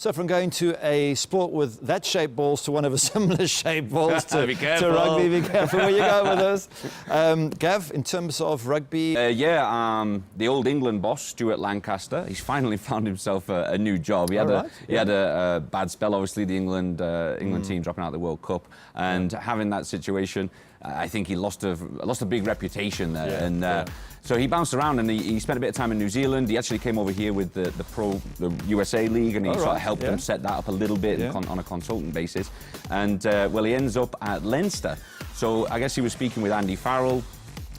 So from going to a sport with that shaped balls to one of a similar shaped balls to rugby, be careful where you go with this. Gav, in terms of rugby? The old England boss, Stuart Lancaster, he's finally found himself a new job. He had a bad spell, obviously, the England team dropping out of the World Cup. And having that situation, I think he lost a big reputation there. So he bounced around and he spent a bit of time in New Zealand. He actually came over here with the USA League, and he sort of helped them set that up a little bit on a consultant basis. And well, he ends up at Leinster. So I guess he was speaking with Andy Farrell,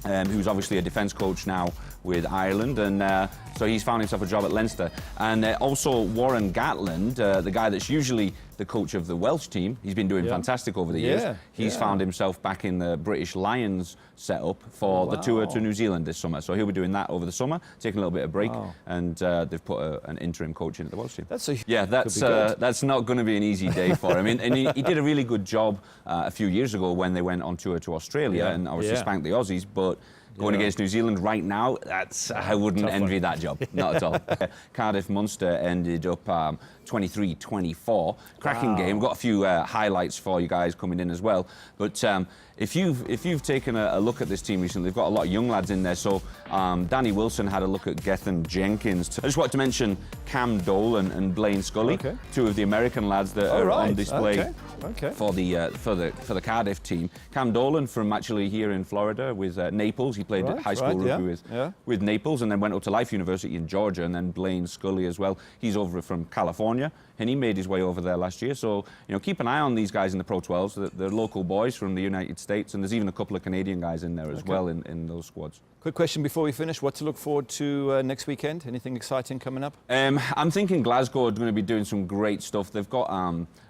who's obviously a defence coach now with Ireland, and so he's found himself a job at Leinster. And also Warren Gatland, the guy that's usually the coach of the Welsh team, he's been doing fantastic over the years. He's found himself back in the British Lions setup for the tour to New Zealand this summer. So he'll be doing that over the summer, taking a little bit of break, and they've put an interim coach in at the Welsh team. That's not going to be an easy day for him. And he did a really good job a few years ago when they went on tour to Australia and obviously spanked the Aussies, but going against New Zealand right now, I wouldn't envy that job, not at all. Cardiff Munster ended up 23-24. Cracking game. We've got a few highlights for you guys coming in as well. But if you've taken a look at this team recently, they've got a lot of young lads in there. So Danny Wilson had a look at Gethin Jenkins. I just wanted to mention Cam Dolan and Blaine Scully, two of the American lads that are on display. For the Cardiff team. Cam Dolan from actually here in Florida with Naples. He played high school rugby with Naples, and then went up to Life University in Georgia. And then Blaine Scully as well. He's over from California, and he made his way over there last year. So keep an eye on these guys in the Pro 12s. They're local boys from the United States, and there's even a couple of Canadian guys in there as well in those squads. Quick question before we finish: what to look forward to next weekend? Anything exciting coming up? I'm thinking Glasgow are going to be doing some great stuff. They've got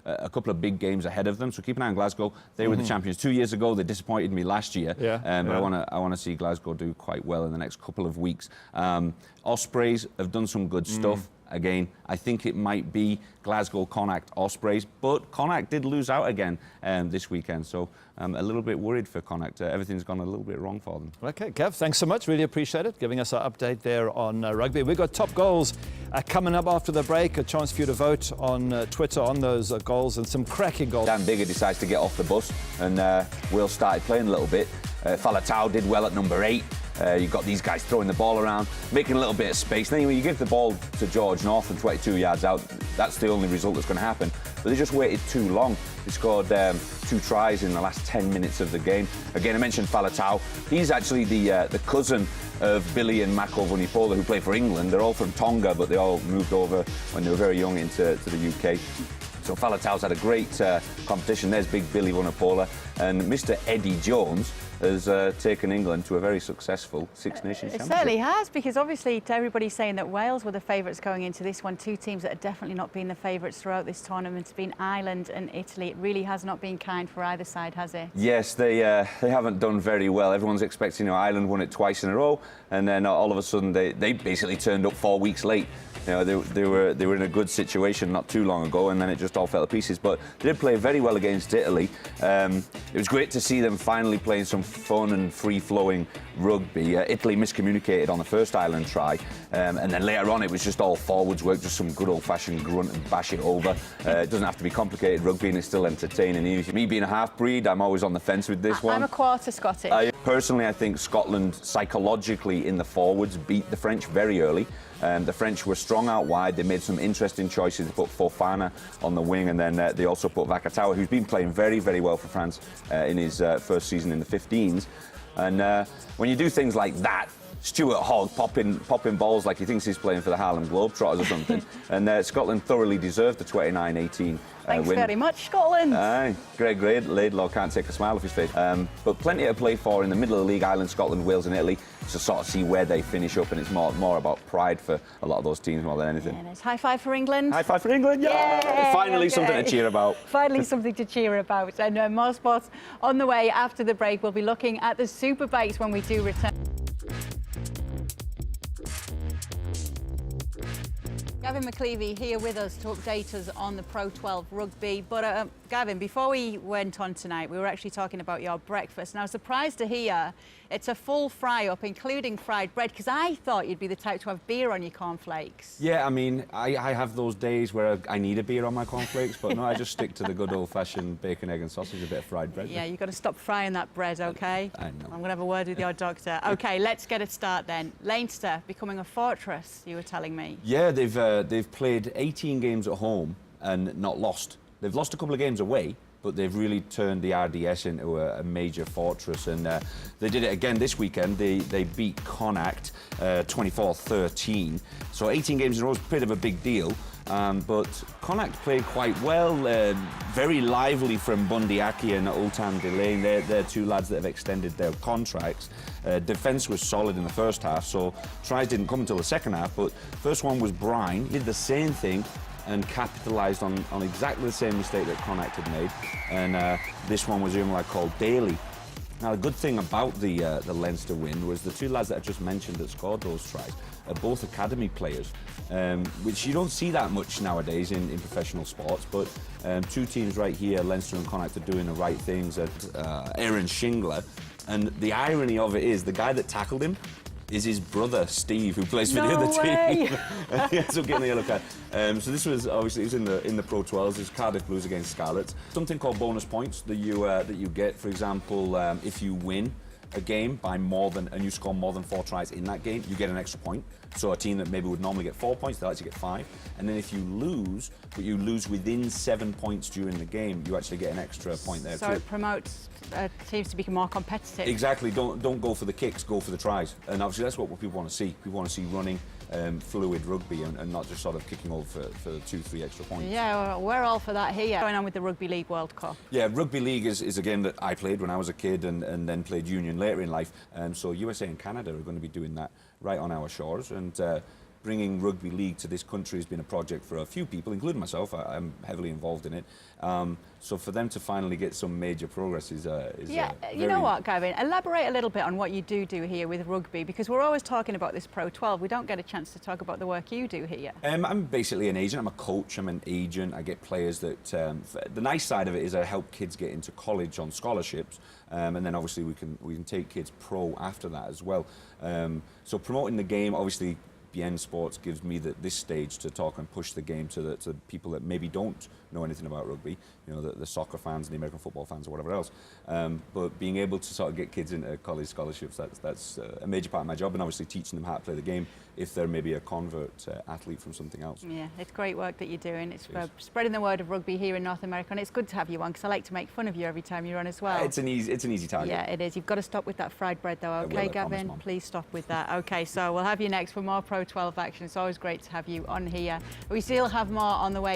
a couple of big games ahead of them, so keep an eye on Glasgow. They were the champions 2 years ago. They disappointed me last year, but I want to see Glasgow do quite well in the next couple of weeks. Ospreys have done some good stuff. Again, I think it might be Glasgow, Connacht, Ospreys, but Connacht did lose out again this weekend, so I'm a little bit worried for Connacht. Everything's gone a little bit wrong for them. Okay, Gav, thanks so much. Really appreciate it, giving us our update there on rugby. We've got top goals coming up after the break. A chance for you to vote on Twitter on those goals, and some cracking goals. Dan Bigger decides to get off the bus, and Will started playing a little bit. Falatau did well at number 8. You've got these guys throwing the ball around, making a little bit of space. Then when you give the ball to George North from 22 yards out, that's the only result that's going to happen. But they just waited too long. They scored 2 tries in the last 10 minutes of the game. Again, I mentioned Falatau. He's actually the cousin of Billy and Mako Vunipola, who play for England. They're all from Tonga, but they all moved over when they were very young to the UK. So Falatau's had a great competition. There's big Billy Vunipola, and Mr. Eddie Jones has taken England to a very successful Six Nations Championship. It certainly has, because obviously everybody's saying that Wales were the favourites going into this one. 2 teams that have definitely not been the favourites throughout this tournament have been Ireland and Italy. It really has not been kind for either side, has it? Yes, they haven't done very well. Everyone's expecting, Ireland won it twice in a row, and then all of a sudden they basically turned up 4 weeks late. They were in a good situation not too long ago, and then it just all fell to pieces. But they did play very well against Italy. It was great to see them finally playing some fun and free-flowing rugby. Italy miscommunicated on the first Ireland try, and then later on it was just all forwards work, just some good old-fashioned grunt and bash it over. It doesn't have to be complicated rugby, and it's still entertaining. Me being a half-breed, I'm always on the fence with this one. I'm a quarter Scottish. Personally, I think Scotland psychologically in the forwards beat the French very early. The French were strong out wide. They made some interesting choices. They put Fofana on the wing, and then they also put Vakatawa, who's been playing very, very well for France in his first season in the 15s. And when you do things like that, Stuart Hogg popping balls like he thinks he's playing for the Harlem Globetrotters or something. And Scotland thoroughly deserved the 29-18 Thanks win. very much, Scotland. Aye, Greg Laidlaw can't take a smile off his face. But plenty to play for in the middle of the league: Ireland, Scotland, Wales and Italy, to sort of see where they finish up, and it's more about pride for a lot of those teams more than anything. Yeah, high five for England. High five for England, yeah! Finally something to cheer about. Finally something to cheer about. And more sports on the way after the break. We'll be looking at the Super Bikes when we do return. Gavin McLeavy here with us to update us on the Pro 12 rugby. But Gavin, before we went on tonight, we were actually talking about your breakfast. And I was surprised to hear it's a full fry-up, including fried bread, because I thought you'd be the type to have beer on your cornflakes. Yeah, I mean, I have those days where I need a beer on my cornflakes, but no, I just stick to the good old-fashioned bacon, egg and sausage, a bit of fried bread. Yeah, you've got to stop frying that bread, OK? I know. I'm going to have a word with your doctor. OK, let's get a start then. Leinster becoming a fortress, you were telling me. Yeah, they've played 18 games at home and not lost. They've lost a couple of games away, but they've really turned the RDS into a major fortress, and they did it again this weekend. They beat Connacht 24-13. So 18 games in a row is a bit of a big deal. But Connacht played quite well, very lively from Bundy Aki and Ultan Delane. They're two lads that have extended their contracts. Defence was solid in the first half, so tries didn't come until the second half, but first one was Brine. He did the same thing and capitalised on exactly the same mistake that Connacht had made. And this one was a young lad called Daly. Now, the good thing about the Leinster win was the two lads that I just mentioned that scored those tries are both academy players, which you don't see that much nowadays in professional sports. But two teams right here, Leinster and Connacht, are doing the right things. Aaron Shingler, and the irony of it is the guy that tackled him is his brother Steve, who plays for the other team. He ends up getting the yellow card. So this was obviously it's in the Pro 12s. It's Cardiff Blues against Scarlets. Something called bonus points that you get. For example, if you win a game by and you score more than 4 tries in that game, you get an extra point. So a team that maybe would normally get 4 points, they'll actually get 5. And then if you lose, but you lose within 7 points during the game, you actually get an extra point there too. So it promotes teams to become more competitive. Exactly. Don't go for the kicks, go for the tries. And obviously that's what people want to see. People want to see running, fluid rugby and not just sort of kicking over for 2-3 extra points. Yeah, well, we're all for that here. Going on with the Rugby League World Cup. Yeah, Rugby League is a game that I played when I was a kid and then played union later in life. So USA and Canada are going to be doing that right on our shores. And bringing Rugby League to this country has been a project for a few people, including myself. I'm heavily involved in it. So for them to finally get some major progress is yeah, you know what, Gavin? Elaborate a little bit on what you do here with rugby, because we're always talking about this Pro 12. We don't get a chance to talk about the work you do here. I'm basically an agent. I'm a coach. I'm an agent. I get players that... the nice side of it is I help kids get into college on scholarships, and then obviously we can take kids pro after that as well. So promoting the game, obviously, BN Sports gives me this stage to talk and push the game to the people that maybe don't know anything about rugby, you know, the soccer fans and the American football fans or whatever else. But being able to sort of get kids into college scholarships, that's a major part of my job, and obviously teaching them how to play the game if they're maybe a convert athlete from something else. Yeah, it's great work that you're doing. It's for spreading the word of rugby here in North America, and it's good to have you on because I like to make fun of you every time you're on as well. It's an easy target. Yeah, it is. You've got to stop with that fried bread though, okay, Gavin? Please stop with that. Okay, so we'll have you next for more Pro 12 action. It's always great to have you on here. We still have more on the way.